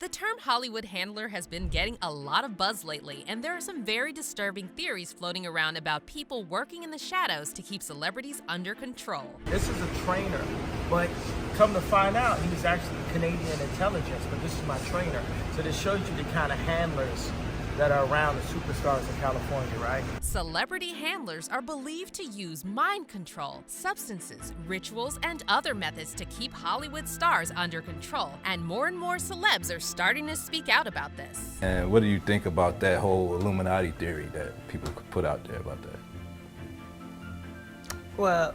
The term Hollywood handler has been getting a lot of buzz lately, and there are some very disturbing theories floating around about people working in the shadows to keep celebrities under control. This is a trainer, but come to find out, he was actually Canadian intelligence, but this is my trainer. So this shows you the kind of handlers that are around the superstars in California, right? Celebrity handlers are believed to use mind control, substances, rituals, and other methods to keep Hollywood stars under control. And more celebs are starting to speak out about this. And what do you think about that whole Illuminati theory that people could put out there about that? Well,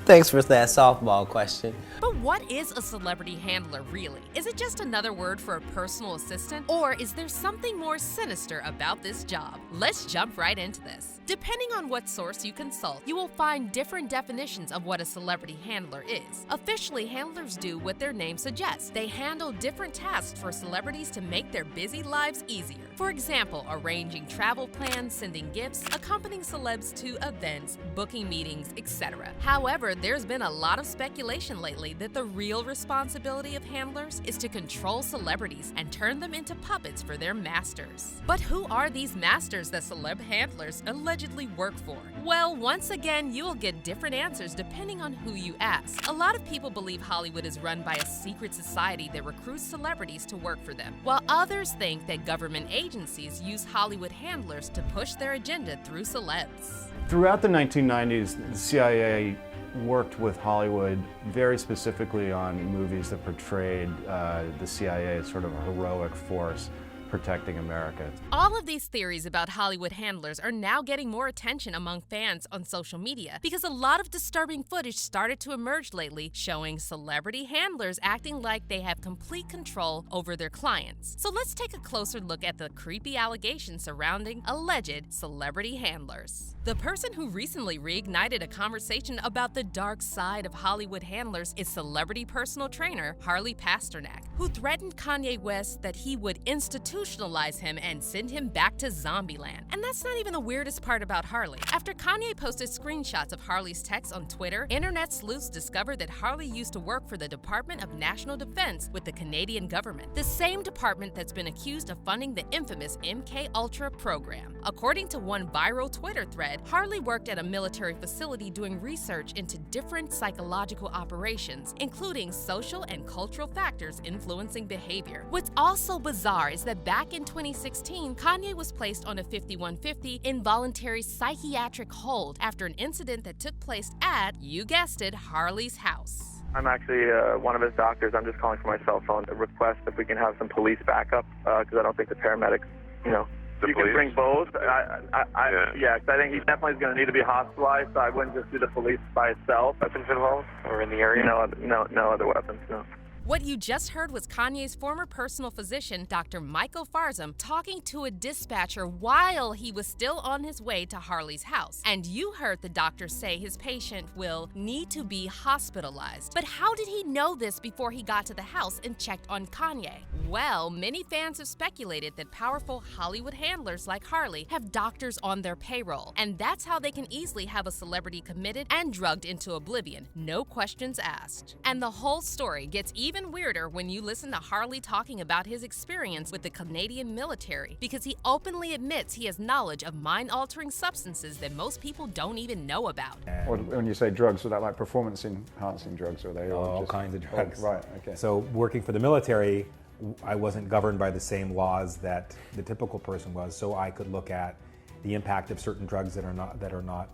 thanks for that softball question. But what is a celebrity handler really? Is it just another word for a personal assistant? Or is there something more sinister about this job? Let's jump right into this. Depending on what source you consult, you will find different definitions of what a celebrity handler is. Officially, handlers do what their name suggests. They handle different tasks for celebrities to make their busy lives easier. For example, arranging travel plans, sending gifts, accompanying celebs to events, booking meetings, etc. However, there's been a lot of speculation lately that the real responsibility of handlers is to control celebrities and turn them into puppets for their masters. But who are these masters that celeb handlers allegedly work for? Well, once again, you'll get different answers depending on who you ask. A lot of people believe Hollywood is run by a secret society that recruits celebrities to work for them, while others think that government agencies use Hollywood handlers to push their agenda through celebs. Throughout the 1990s, the CIA worked with Hollywood very specifically on movies that portrayed the CIA as sort of a heroic force protecting America. All of these theories about Hollywood handlers are now getting more attention among fans on social media because a lot of disturbing footage started to emerge lately showing celebrity handlers acting like they have complete control over their clients. So let's take a closer look at the creepy allegations surrounding alleged celebrity handlers. The person who recently reignited a conversation about the dark side of Hollywood handlers is celebrity personal trainer Harley Pasternak, who threatened Kanye West that he would institutionalize him and send him back to Zombieland. And that's not even the weirdest part about Harley. After Kanye posted screenshots of Harley's texts on Twitter, internet sleuths discovered that Harley used to work for the Department of National Defense with the Canadian government, the same department that's been accused of funding the infamous MK Ultra program. According to one viral Twitter thread, Harley worked at a military facility doing research into different psychological operations, including social and cultural factors influencing behavior. What's also bizarre is that back in 2016, Kanye was placed on a 5150 involuntary psychiatric hold after an incident that took place at, you guessed it, Harley's house. I'm actually one of his doctors. I'm just calling for my cell phone to request if we can have some police backup because I don't think the paramedics, you can bring both. Yeah, because I think he definitely is going to need to be hospitalized, so I wouldn't just do the police by itself. Weapons involved or in the area? No other weapons, no. What you just heard was Kanye's former personal physician, Dr. Michael Farzam, talking to a dispatcher while he was still on his way to Harley's house. And you heard the doctor say his patient will need to be hospitalized. But how did he know this before he got to the house and checked on Kanye? Well, many fans have speculated that powerful Hollywood handlers like Harley have doctors on their payroll. And that's how they can easily have a celebrity committed and drugged into oblivion, no questions asked. And the whole story gets even weirder when you listen to Harley talking about his experience with the Canadian military, because he openly admits he has knowledge of mind-altering substances that most people don't even know about. Or when you say drugs, so that like performance-enhancing drugs, or are they all just kinds of drugs? Oh, right, okay. So working for the military, I wasn't governed by the same laws that the typical person was, so I could look at the impact of certain drugs that are not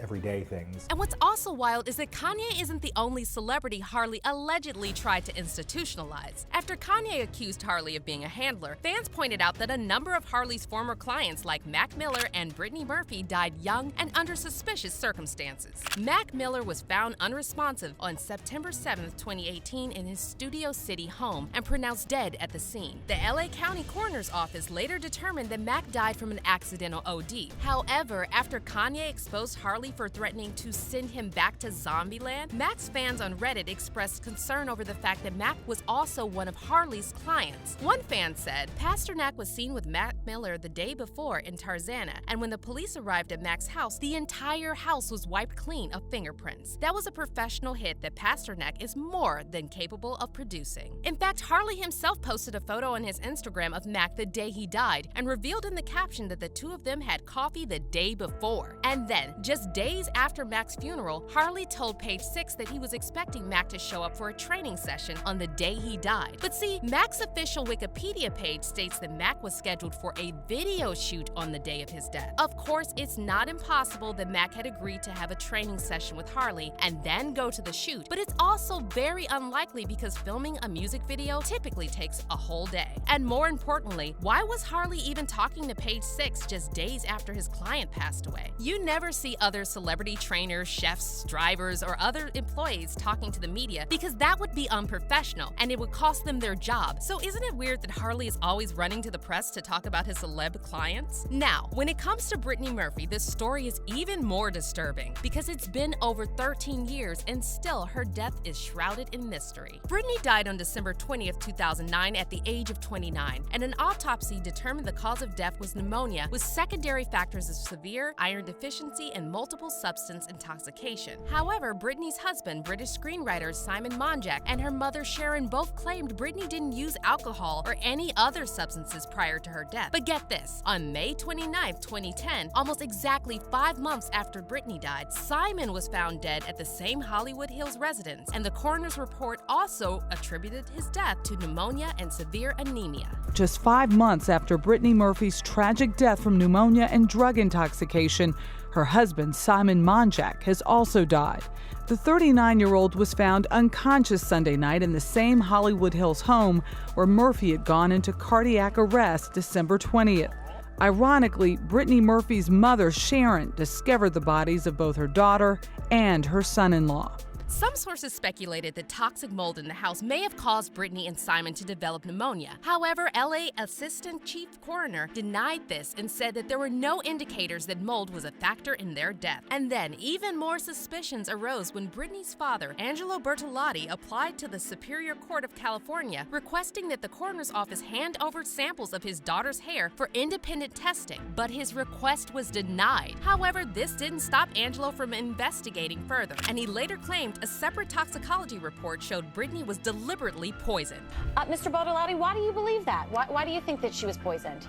everyday things. And what's also wild is that Kanye isn't the only celebrity Harley allegedly tried to institutionalize. After Kanye accused Harley of being a handler, fans pointed out that a number of Harley's former clients like Mac Miller and Brittany Murphy died young and under suspicious circumstances. Mac Miller was found unresponsive on September 7, 2018 in his Studio City home and pronounced dead at the scene. The LA County Coroner's Office later determined that Mac died from an accidental OD. However, after Kanye exposed Harley Harley for threatening to send him back to Zombieland, Mac's fans on Reddit expressed concern over the fact that Mac was also one of Harley's clients. One fan said, Pasternak was seen with Mac Miller the day before in Tarzana, and when the police arrived at Mac's house, the entire house was wiped clean of fingerprints. That was a professional hit that Pasternak is more than capable of producing. In fact, Harley himself posted a photo on his Instagram of Mac the day he died and revealed in the caption that the two of them had coffee the day before. And then, just days after Mac's funeral, Harley told Page Six that he was expecting Mac to show up for a training session on the day he died. But see, Mac's official Wikipedia page states that Mac was scheduled for a video shoot on the day of his death. Of course, it's not impossible that Mac had agreed to have a training session with Harley and then go to the shoot, but it's also very unlikely because filming a music video typically takes a whole day. And more importantly, why was Harley even talking to Page Six just days after his client passed away? You never see other celebrity trainers, chefs, drivers, or other employees talking to the media because that would be unprofessional and it would cost them their job. So isn't it weird that Harley is always running to the press to talk about his celeb clients? Now, when it comes to Brittany Murphy, this story is even more disturbing because it's been over 13 years and still her death is shrouded in mystery. Brittany died on December 20th, 2009 at the age of 29, and an autopsy determined the cause of death was pneumonia with secondary factors of severe iron deficiency and multiple substance intoxication. However, Brittany's husband, British screenwriter Simon Monjack, and her mother Sharon both claimed Brittany didn't use alcohol or any other substances prior to her death. But get this, on May 29, 2010, almost exactly 5 months after Brittany died, Simon was found dead at the same Hollywood Hills residence, and the coroner's report also attributed his death to pneumonia and severe anemia. Just 5 months after Brittany Murphy's tragic death from pneumonia and drug intoxication, her husband, Simon Monjack, has also died. The 39-year-old was found unconscious Sunday night in the same Hollywood Hills home where Murphy had gone into cardiac arrest December 20th. Ironically, Brittany Murphy's mother, Sharon, discovered the bodies of both her daughter and her son-in-law. Some sources speculated that toxic mold in the house may have caused Brittany and Simon to develop pneumonia. However, LA Assistant Chief Coroner denied this and said that there were no indicators that mold was a factor in their death. And then, even more suspicions arose when Brittany's father, Angelo Bertolotti, applied to the Superior Court of California, requesting that the coroner's office hand over samples of his daughter's hair for independent testing, but his request was denied. However, this didn't stop Angelo from investigating further, and he later claimed a separate toxicology report showed Brittany was deliberately poisoned. Mr. Bertolotti, why do you believe that? Why do you think that she was poisoned?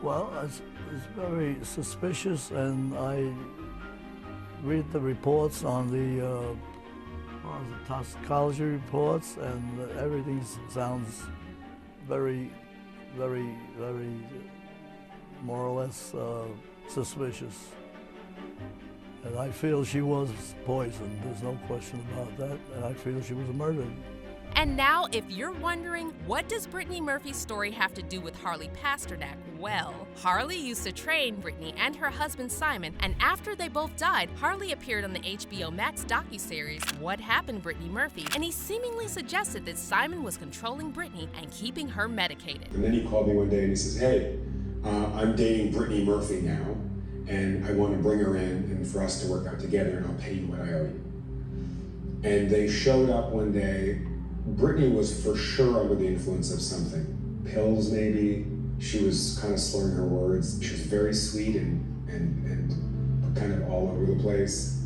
Well, it's very suspicious, and I read the reports on the toxicology reports, and everything sounds very, very, very more or less suspicious. And I feel she was poisoned. There's no question about that. And I feel she was murdered. And now, if you're wondering, what does Brittany Murphy's story have to do with Harley Pasternak? Well, Harley used to train Brittany and her husband Simon, and after they both died, Harley appeared on the HBO Max docuseries What Happened, Brittany Murphy, and he seemingly suggested that Simon was controlling Brittany and keeping her medicated. And then he called me one day and he says, hey, I'm dating Brittany Murphy now, and I want to bring her in and for us to work out together, and I'll pay you what I owe you. And they showed up one day. Brittany was for sure under the influence of something. Pills, maybe. She was kind of slurring her words. She was very sweet and kind of all over the place.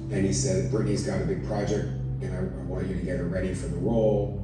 And he said, Brittany's got a big project, and I want you to get her ready for the role.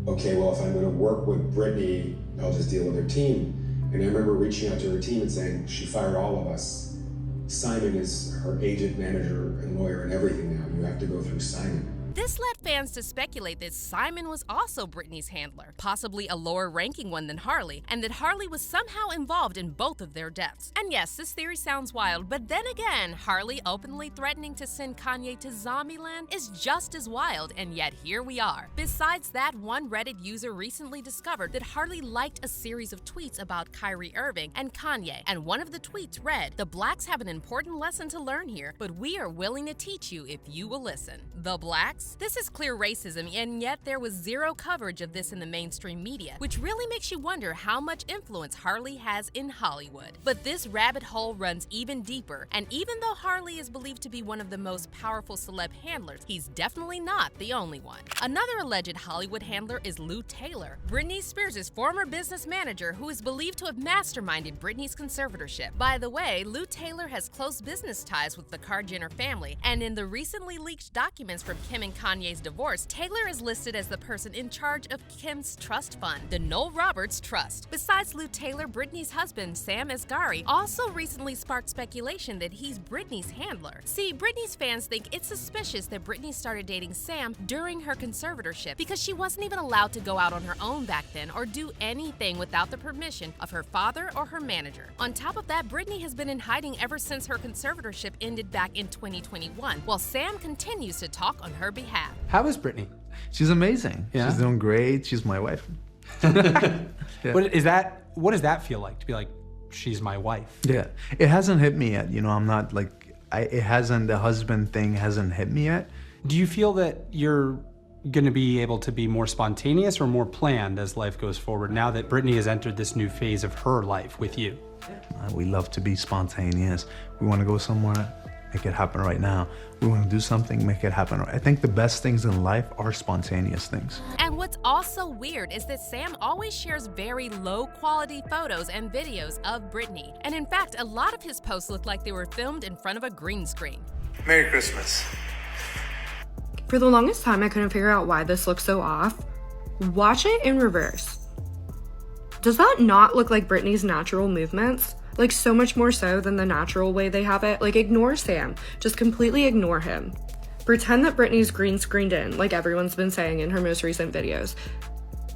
Okay, well, if I'm going to work with Brittany, I'll just deal with her team. And I remember reaching out to her team and saying, she fired all of us. Simon is her agent, manager, and lawyer and everything now. You have to go through Simon. This led fans to speculate that Simon was also Brittany's handler, possibly a lower-ranking one than Harley, and that Harley was somehow involved in both of their deaths. And yes, this theory sounds wild, but then again, Harley openly threatening to send Kanye to Zombieland is just as wild, and yet here we are. Besides that, one Reddit user recently discovered that Harley liked a series of tweets about Kyrie Irving and Kanye, and one of the tweets read, "The blacks have an important lesson to learn here, but we are willing to teach you if you will listen." The blacks? race. This is clear racism, and yet there was zero coverage of this in the mainstream media, which really makes you wonder how much influence Harley has in Hollywood. But this rabbit hole runs even deeper, and even though Harley is believed to be one of the most powerful celeb handlers, he's definitely not the only one. Another alleged Hollywood handler is Lou Taylor, Britney Spears' former business manager, who is believed to have masterminded Britney's conservatorship. By the way, Lou Taylor has close business ties with the Jenner family, and in the recently leaked documents from Kim and Kanye's divorce, Taylor is listed as the person in charge of Kim's trust fund, the Noel Roberts Trust. Besides Lou Taylor, Britney's husband, Sam Asghari, also recently sparked speculation that he's Britney's handler. See, Britney's fans think it's suspicious that Britney started dating Sam during her conservatorship because she wasn't even allowed to go out on her own back then or do anything without the permission of her father or her manager. On top of that, Britney has been in hiding ever since her conservatorship ended back in 2021, while Sam continues to talk on her behalf. How is Britney? She's amazing. Yeah? She's doing great. She's my wife. Yeah. What does that feel like, to be like, she's my wife? Yeah, it hasn't hit me yet. You know, I'm not like, the husband thing hasn't hit me yet. Do you feel that you're gonna be able to be more spontaneous or more planned as life goes forward now that Britney has entered this new phase of her life with you? We love to be spontaneous. We want to go somewhere, make it happen right now. We want to do something, make it happen. I think the best things in life are spontaneous things. And what's also weird is that Sam always shares very low-quality photos and videos of Britney. And in fact, a lot of his posts look like they were filmed in front of a green screen. Merry Christmas. For the longest time, I couldn't figure out why this looks so off. Watch it in reverse. Does that not look like Britney's natural movements? Like, so much more so than the natural way they have it. Like, ignore Sam. Just completely ignore him. Pretend that Britney's green screened in, like everyone's been saying in her most recent videos.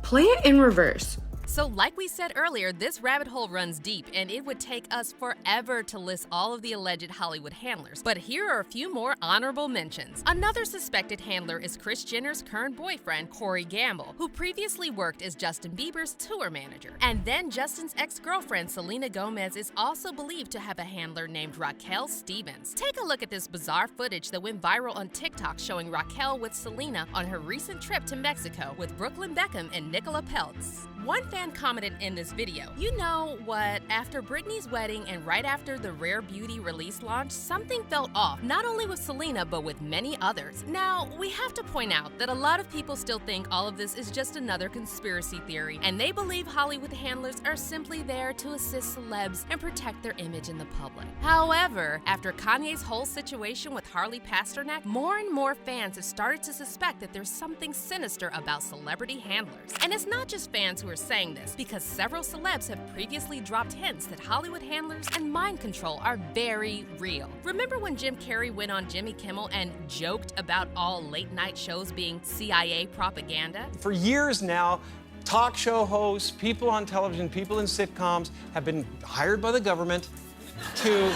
Play it in reverse. So like we said earlier, this rabbit hole runs deep, and it would take us forever to list all of the alleged Hollywood handlers. But here are a few more honorable mentions. Another suspected handler is Kris Jenner's current boyfriend, Corey Gamble, who previously worked as Justin Bieber's tour manager. And then Justin's ex-girlfriend, Selena Gomez, is also believed to have a handler named Raquel Stevens. Take a look at this bizarre footage that went viral on TikTok showing Raquel with Selena on her recent trip to Mexico with Brooklyn Beckham and Nicola Peltz. One fan commented in this video, "You know what, after Britney's wedding and right after the Rare Beauty release launch, something felt off, not only with Selena, but with many others." Now, we have to point out that a lot of people still think all of this is just another conspiracy theory, and they believe Hollywood handlers are simply there to assist celebs and protect their image in the public. However, after Kanye's whole situation with Harley Pasternak, more and more fans have started to suspect that there's something sinister about celebrity handlers. And it's not just fans who are saying this, because several celebs have previously dropped hints that Hollywood handlers and mind control are very real. Remember when Jim Carrey went on Jimmy Kimmel and joked about all late-night shows being CIA propaganda? For years now, talk show hosts, people on television, people in sitcoms have been hired by the government to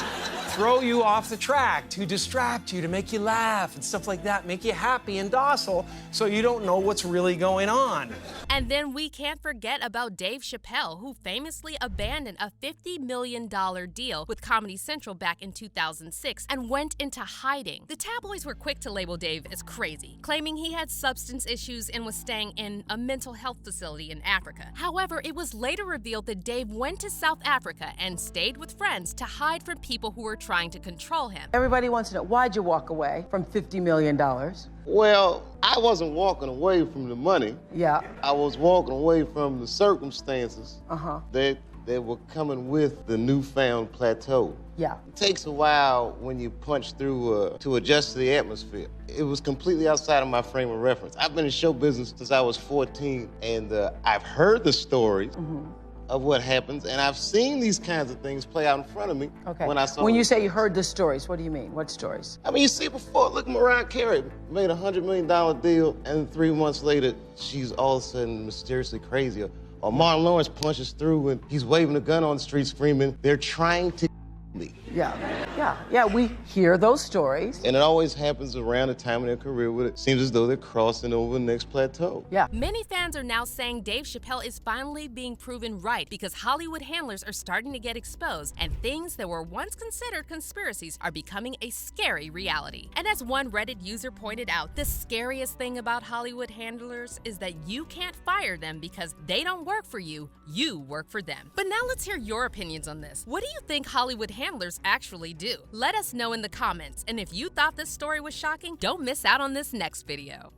throw you off the track, to distract you, to make you laugh and stuff like that, make you happy and docile so you don't know what's really going on. And then we can't forget about Dave Chappelle, who famously abandoned a $50 million deal with Comedy Central back in 2006 and went into hiding. The tabloids were quick to label Dave as crazy, claiming he had substance issues and was staying in a mental health facility in Africa. However, it was later revealed that Dave went to South Africa and stayed with friends to hide from people who were trying to control him. Everybody wants to know, why'd you walk away from $50 million? Well, I wasn't walking away from the money. Yeah. I was walking away from the circumstances that were coming with the newfound plateau. Yeah. It takes a while when you punch through to adjust to the atmosphere. It was completely outside of my frame of reference. I've been in show business since I was 14, and I've heard the stories of what happens, and I've seen these kinds of things play out in front of me. Okay. When you say you heard the stories, what do you mean? What stories? I mean, you see before, look, Mariah Carey made a $100 million deal, and 3 months later, she's all of a sudden mysteriously crazy. Or Martin Lawrence punches through, and he's waving a gun on the street screaming, "They're trying to Yeah, we hear those stories. And it always happens around the time of their career where it seems as though they're crossing over the next plateau. Yeah. Many fans are now saying Dave Chappelle is finally being proven right because Hollywood handlers are starting to get exposed and things that were once considered conspiracies are becoming a scary reality. And as one Reddit user pointed out, the scariest thing about Hollywood handlers is that you can't fire them because they don't work for you, you work for them. But now let's hear your opinions on this. What do you think Hollywood handlers actually do? Let us know in the comments, and if you thought this story was shocking, don't miss out on this next video.